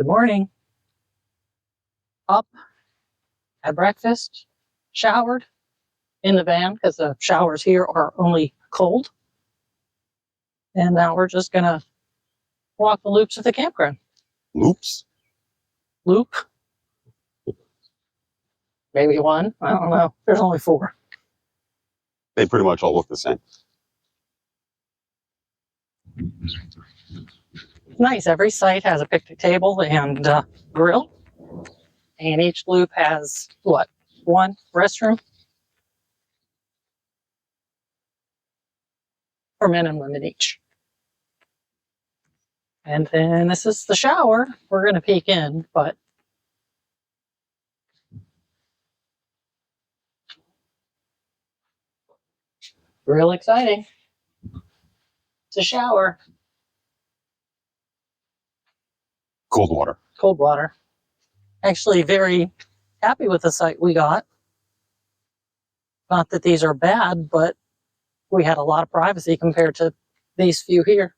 Good morning. Up, had breakfast, showered in the van because the showers here are only cold. And now we're just going to walk the loops of the campground. Loops? Loop? Maybe one. I don't know. There's only 4. They pretty much all look the same. Nice. Every site has a picnic table and grill. And each loop has, what, 1 restroom? For men and women each. And then this is the shower. We're going to peek in, but real exciting. It's a shower. Cold water. Cold water. Actually very happy with the site we got. Not that these are bad, but we had a lot of privacy compared to these few here.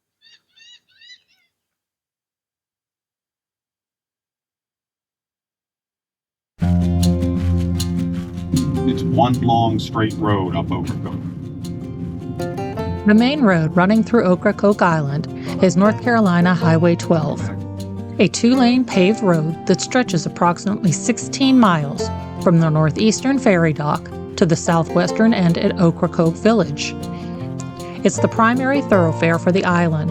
It's one long straight road up Ocracoke. The main road running through Ocracoke Island is North Carolina Highway 12, a 2-lane paved road that stretches approximately 16 miles from the northeastern ferry dock to the southwestern end at Ocracoke Village. It's the primary thoroughfare for the island,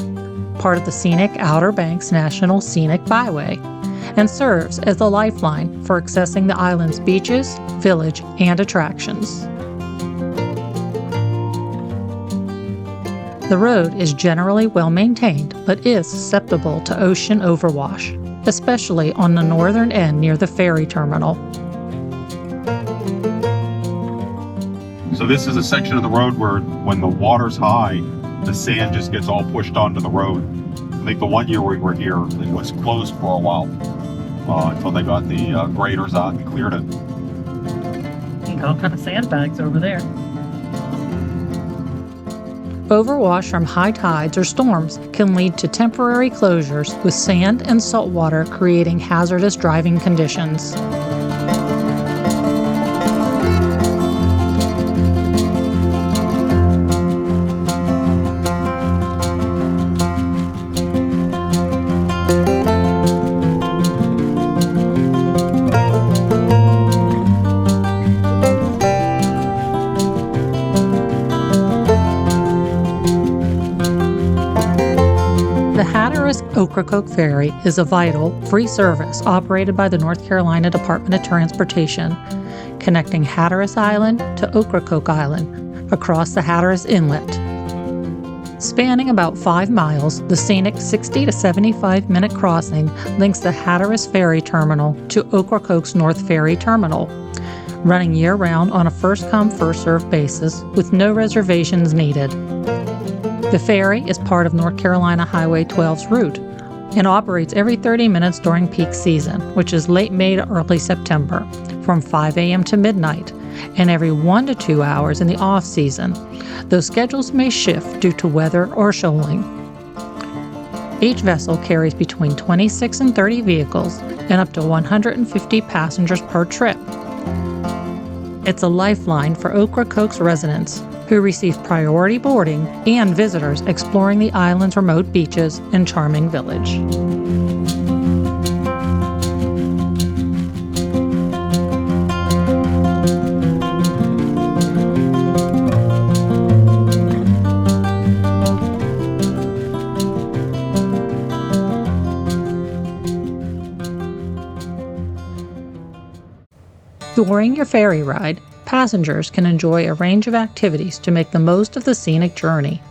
part of the scenic Outer Banks National Scenic Byway, and serves as the lifeline for accessing the island's beaches, village, and attractions. The road is generally well maintained, but is susceptible to ocean overwash, especially on the northern end near the ferry terminal. So this is a section of the road where when the water's high, the sand just gets all pushed onto the road. I think the one year we were here, it was closed for a while until they got the graders out and cleared it. All kind of sandbags over there. Overwash from high tides or storms can lead to temporary closures, with sand and salt water creating hazardous driving conditions. The Hatteras-Ocracoke Ferry is a vital, free service operated by the North Carolina Department of Transportation, connecting Hatteras Island to Ocracoke Island across the Hatteras Inlet. Spanning about 5 miles, the scenic 60 to 75-minute crossing links the Hatteras Ferry Terminal to Ocracoke's North Ferry Terminal, running year-round on a first-come, first-served basis with no reservations needed. The ferry is part of North Carolina Highway 12's route and operates every 30 minutes during peak season, which is late May to early September, from 5 a.m. to midnight, and every 1 to 2 hours in the off-season, though schedules may shift due to weather or shoaling. Each vessel carries between 26 and 30 vehicles and up to 150 passengers per trip. It's a lifeline for Ocracoke's residents, who receive priority boarding, and visitors exploring the island's remote beaches and charming village. During your ferry ride, passengers can enjoy a range of activities to make the most of the scenic journey.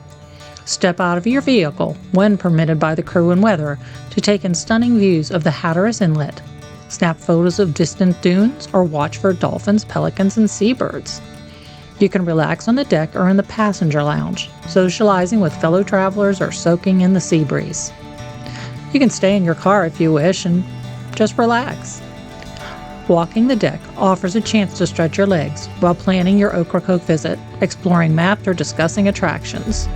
Step out of your vehicle, when permitted by the crew and weather, to take in stunning views of the Hatteras Inlet, snap photos of distant dunes, or watch for dolphins, pelicans, and seabirds. You can relax on the deck or in the passenger lounge, socializing with fellow travelers or soaking in the sea breeze. You can stay in your car if you wish and just relax. Walking the deck offers a chance to stretch your legs while planning your Ocracoke visit, exploring maps, or discussing attractions.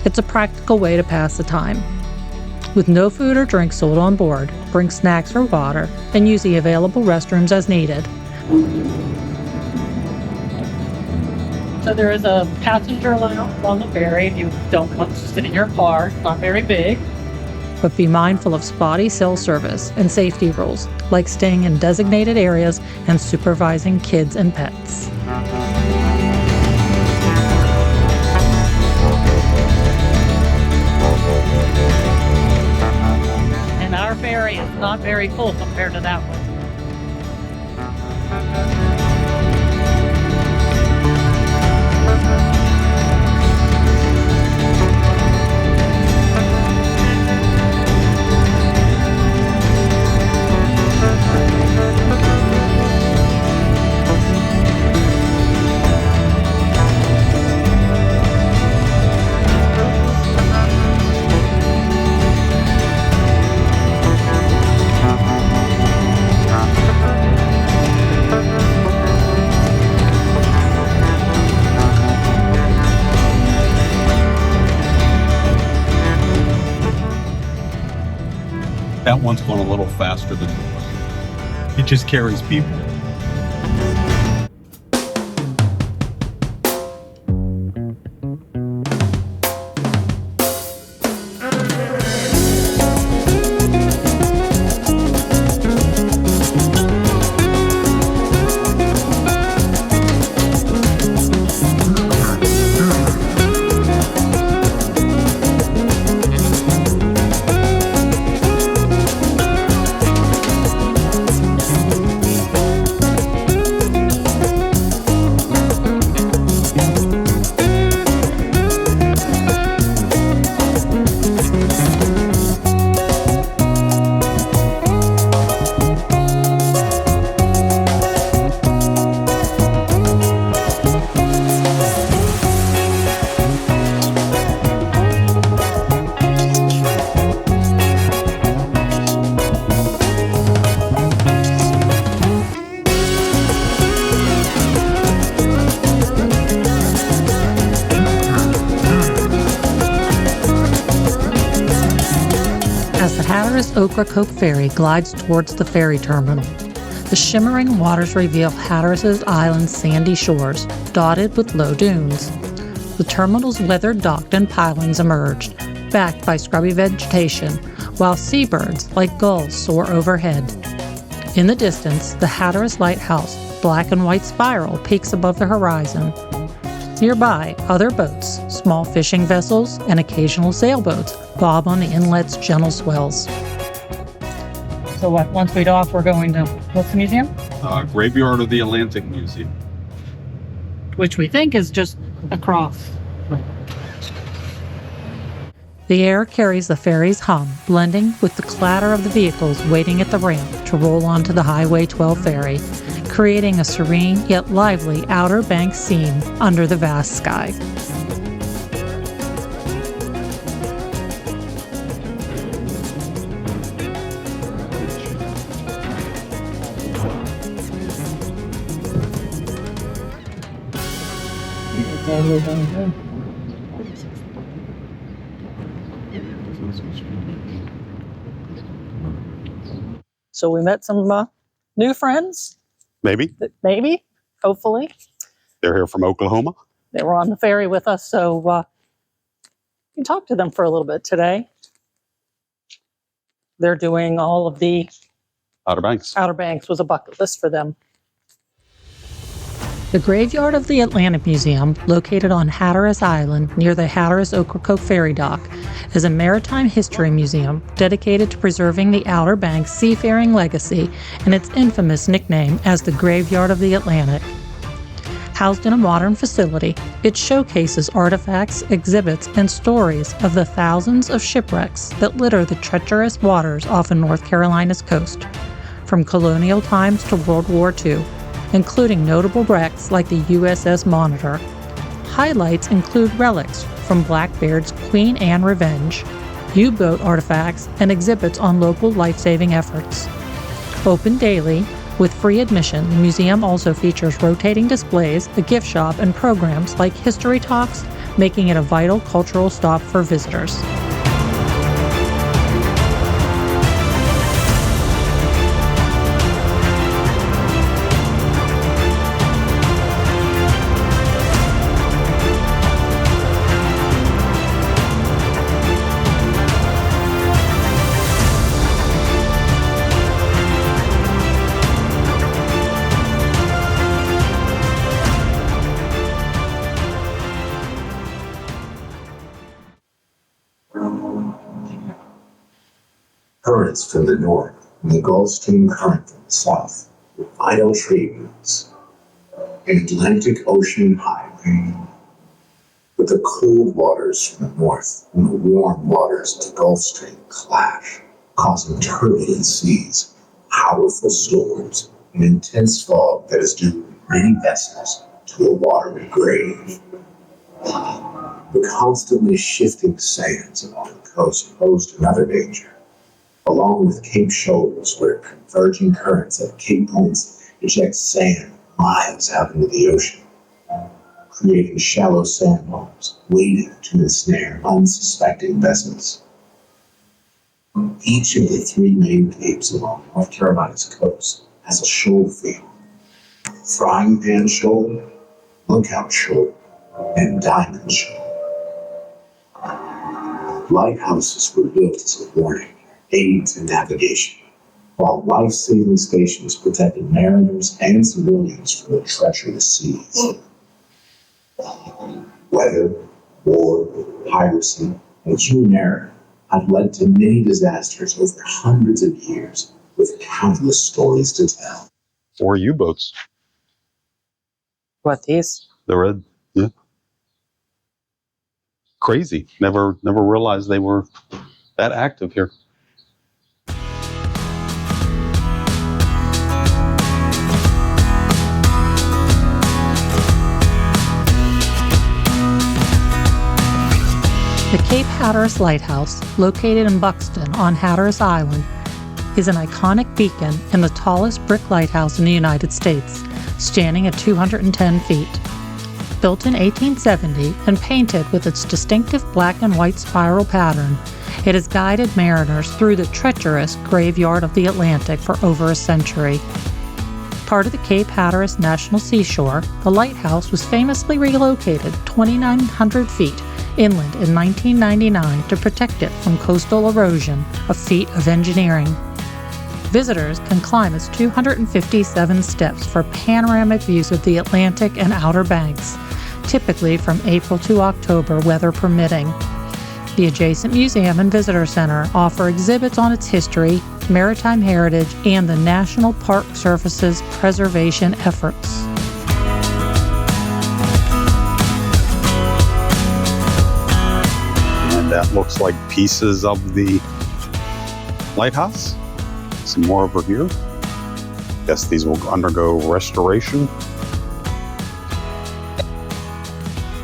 It's a practical way to pass the time. With no food or drink sold on board, bring snacks or water, and use the available restrooms as needed. So there is a passenger lounge on the ferry if you don't want to sit in your car. It's not very big. But be mindful of spotty cell service and safety rules, like staying in designated areas and supervising kids and pets. And our ferry is not very full compared to that one. That one's going a little faster than it just carries people. As the Hatteras-Ocracoke ferry glides towards the ferry terminal, the shimmering waters reveal Hatteras Island's sandy shores, dotted with low dunes. The terminal's weathered dock and pilings emerged, backed by scrubby vegetation, while seabirds like gulls soar overhead. In the distance, the Hatteras Lighthouse, black and white spiral, peaks above the horizon. Nearby, other boats, small fishing vessels, and occasional sailboats bob on the inlet's gentle swells. So what? Once we dock, we're going to what's the museum? Graveyard of the Atlantic Museum. Which we think is just across. The air carries the ferry's hum, blending with the clatter of the vehicles waiting at the ramp to roll onto the Highway 12 ferry, creating a serene yet lively Outer Banks scene under the vast sky. So we met some new friends, Maybe maybe, hopefully. they're here from Oklahoma. They were on the ferry with us, so we can talk to them for a little bit today. They're doing all of the Outer Banks. Outer Banks was a bucket list for them. The Graveyard of the Atlantic Museum, located on Hatteras Island near the Hatteras-Ocracoke ferry dock, is a maritime history museum dedicated to preserving the Outer Banks seafaring legacy and its infamous nickname as the Graveyard of the Atlantic. Housed in a modern facility, it showcases artifacts, exhibits, and stories of the thousands of shipwrecks that litter the treacherous waters off of North Carolina's coast, from colonial times to World War II, including notable wrecks like the USS Monitor. Highlights include relics from Blackbeard's Queen Anne Revenge, U-boat artifacts, and exhibits on local life-saving efforts. Open daily, with free admission, the museum also features rotating displays, a gift shop, and programs like history talks, making it a vital cultural stop for visitors. Currents from the north and the Gulf Stream current from the south were vital trade routes. An Atlantic Ocean highway. But the cold waters from the north and the warm waters of the Gulf Stream clash, causing turbulent seas, powerful storms, and intense fog that has doomed many vessels to a watery grave. The constantly shifting sands along the coast posed another danger, along with Cape shoals where converging currents at Cape points eject sand miles out into the ocean, creating shallow sandbars waiting to ensnare unsuspecting vessels. Each of the three main capes along North Carolina's coast has a shoal field: Frying Pan Shoal, Lookout Shoal, and Diamond Shoal. Lighthouses were built as a warning, aid to navigation, while life-saving stations protected mariners and civilians from the treacherous seas. Weather, war, piracy, and human error have led to many disasters over hundreds of years, with countless stories to tell. 4 U-boats. What, these? The red, yeah. Crazy. Never realized they were that active here. The Cape Hatteras Lighthouse, located in Buxton on Hatteras Island, is an iconic beacon and the tallest brick lighthouse in the United States, standing at 210 feet. Built in 1870 and painted with its distinctive black and white spiral pattern, it has guided mariners through the treacherous graveyard of the Atlantic for over a century. Part of the Cape Hatteras National Seashore, the lighthouse was famously relocated 2,900 feet inland in 1999 to protect it from coastal erosion, a feat of engineering. Visitors can climb its 257 steps for panoramic views of the Atlantic and Outer Banks, typically from April to October, weather permitting. The adjacent museum and visitor center offer exhibits on its history, maritime heritage, and the National Park Service's preservation efforts. And that looks like pieces of the lighthouse. Some more over here. Guess these will undergo restoration.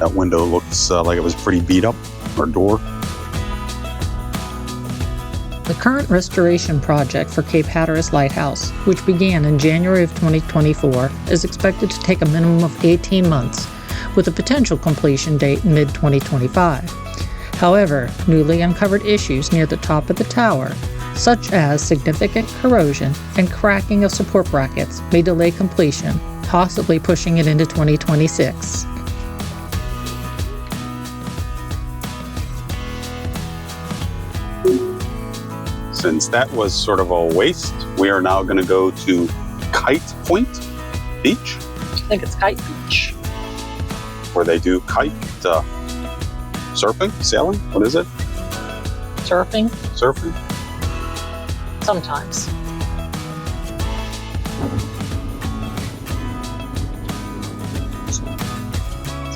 That window looks like it was pretty beat up, or door. The current restoration project for Cape Hatteras Lighthouse, which began in January of 2024, is expected to take a minimum of 18 months, with a potential completion date in mid-2025. However, newly uncovered issues near the top of the tower, such as significant corrosion and cracking of support brackets, may delay completion, possibly pushing it into 2026. Since that was sort of a waste, we are now going to go to Kite Point Beach, I think it's Kite Beach. where they do kite surfing, sailing. What is it? Surfing, Surfing. sometimes.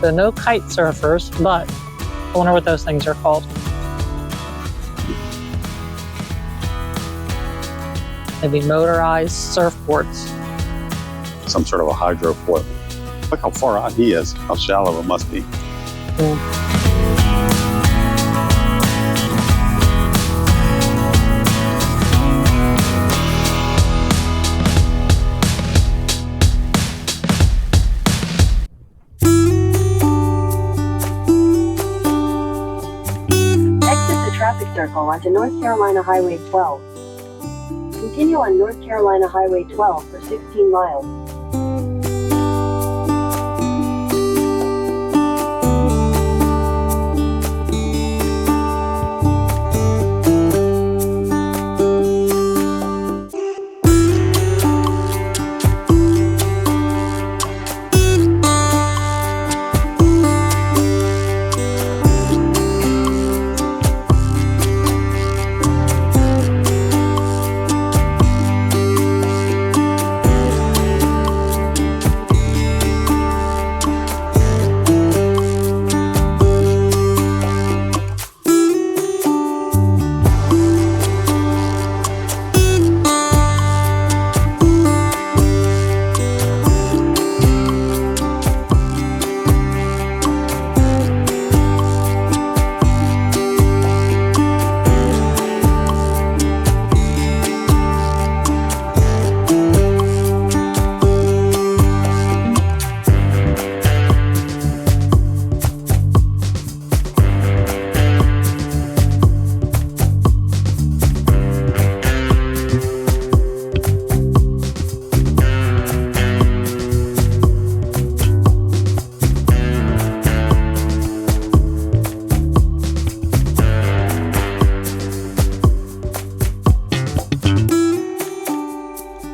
So no kite surfers, but I wonder what those things are called. Maybe motorized surfboards. Some sort of a hydrofoil. Look how far out he is. How shallow it must be. Exit the traffic circle onto North Carolina Highway 12. Continue on North Carolina Highway 12 for 16 miles.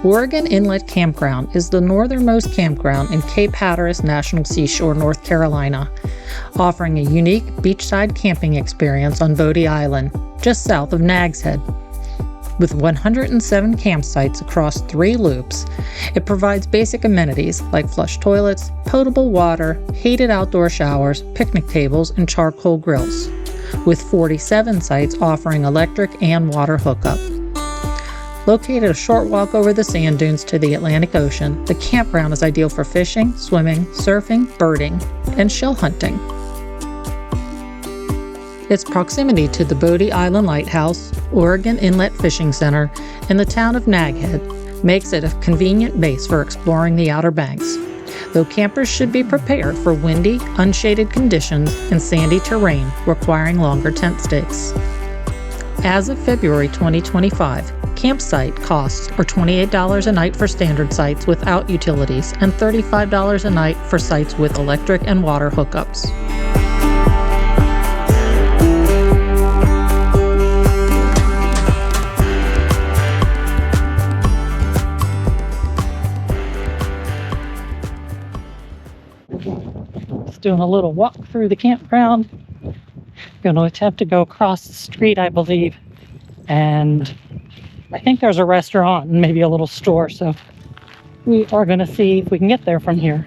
Oregon Inlet Campground is the northernmost campground in Cape Hatteras National Seashore, North Carolina, offering a unique beachside camping experience on Bodie Island, just south of Nags Head. With 107 campsites across 3 loops, it provides basic amenities like flush toilets, potable water, heated outdoor showers, picnic tables, and charcoal grills, with 47 sites offering electric and water hookup. Located a short walk over the sand dunes to the Atlantic Ocean, the campground is ideal for fishing, swimming, surfing, birding, and shell hunting. Its proximity to the Bodie Island Lighthouse, Oregon Inlet Fishing Center, and the town of Nag Head makes it a convenient base for exploring the Outer Banks, though campers should be prepared for windy, unshaded conditions and sandy terrain requiring longer tent stays. As of February 2025, campsite costs are $28 a night for standard sites without utilities and $35 a night for sites with electric and water hookups. Just doing a little walk through the campground. Going to attempt to go across the street, I believe, and I think there's a restaurant and maybe a little store, so we are going to see if we can get there from here.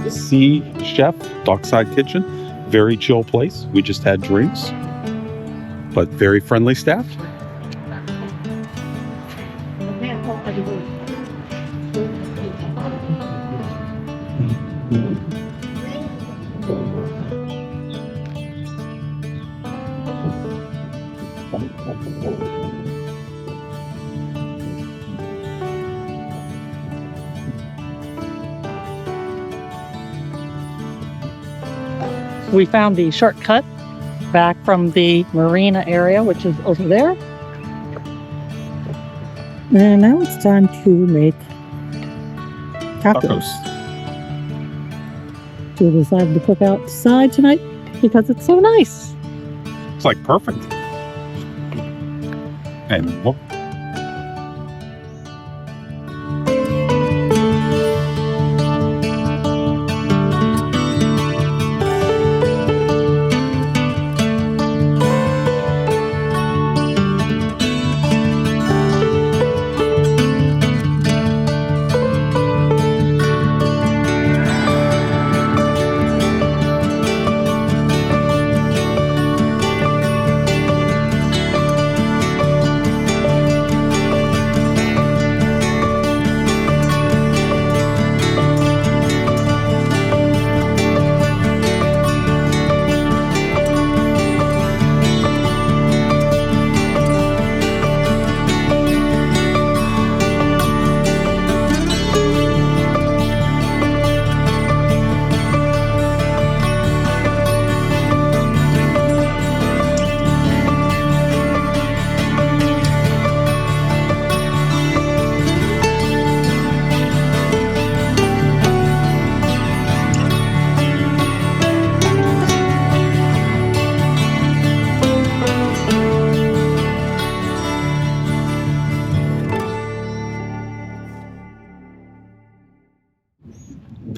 Sea Chef, Dockside Kitchen, very chill place. We just had drinks, but very friendly staff. We found the shortcut back from the marina area, which is over there. And now it's time to make tacos. So we decided to cook outside tonight because it's so nice. It's like perfect. And look.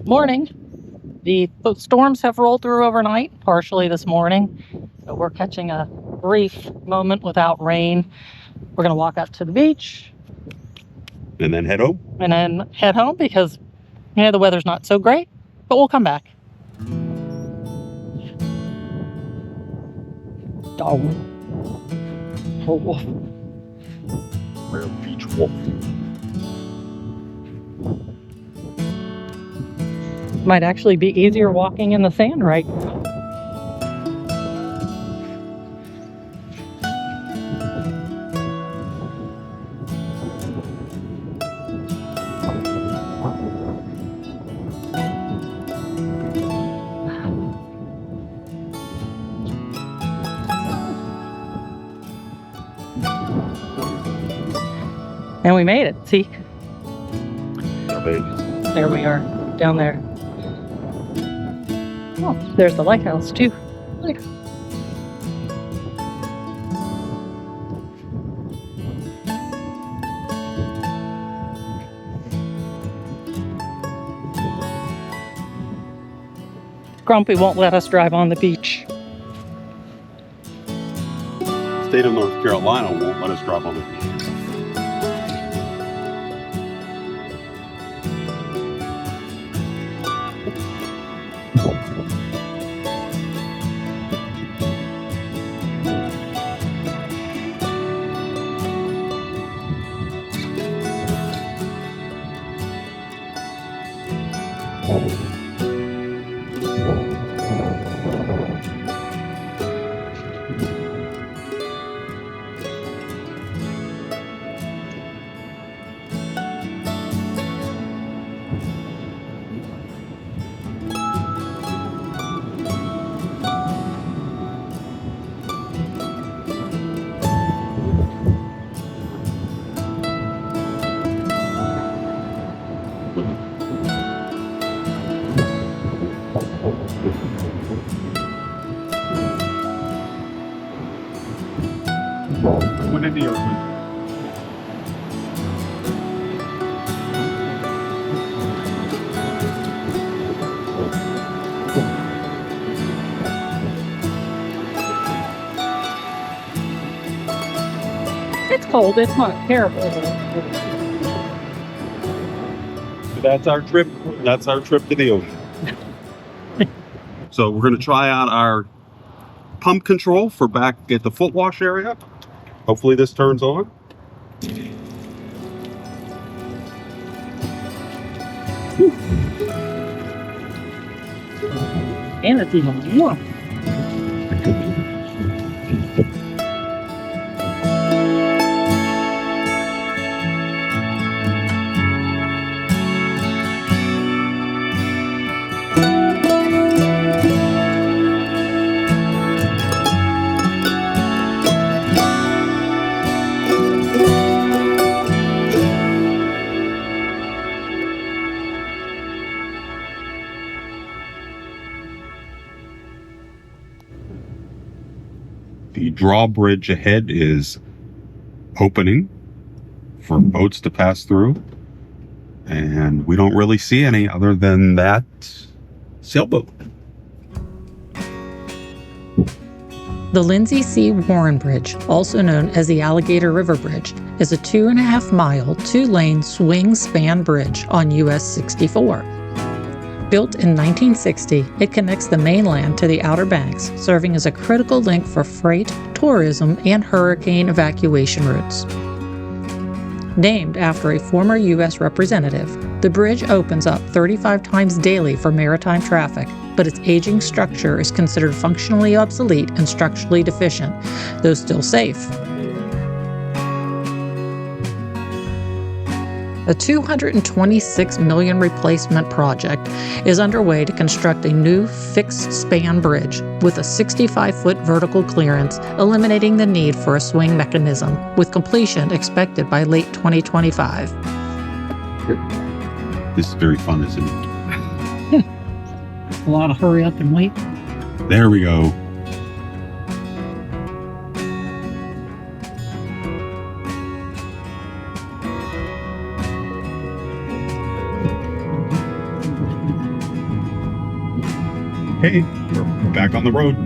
Morning. The storms have rolled through overnight, partially this morning. So we're catching a brief moment without rain. We're going to walk out to the beach. And then head home. And then head home because, the weather's not so great, but we'll come back. Dog. Oh, wolf. Rare beach wolf. Might actually be easier walking in the sand right now. And we made it. See? There we are, down there. Oh, there's the lighthouse too. Look. Grumpy won't let us drive on the beach. State of North Carolina won't let us drive on the beach. Went in the ocean. It's cold. It's not terrible. That's our trip. That's our trip to the ocean. So we're going to try out our pump control for back at the foot wash area. Hopefully this turns on. And it's even warm. The drawbridge ahead is opening for boats to pass through. And we don't really see any other than that sailboat. The Lindsay C. Warren Bridge, also known as the Alligator River Bridge, is a 2.5-mile, 2-lane swing span bridge on US 64. Built in 1960, it connects the mainland to the Outer Banks, serving as a critical link for freight, tourism, and hurricane evacuation routes. Named after a former U.S. representative, the bridge opens up 35 times daily for maritime traffic, but its aging structure is considered functionally obsolete and structurally deficient, though still safe. A $226 million replacement project is underway to construct a new fixed-span bridge with a 65-foot vertical clearance, eliminating the need for a swing mechanism, with completion expected by late 2025. This is very fun, isn't it? A lot of hurry up and wait. There we go. Hey, we're back on the road.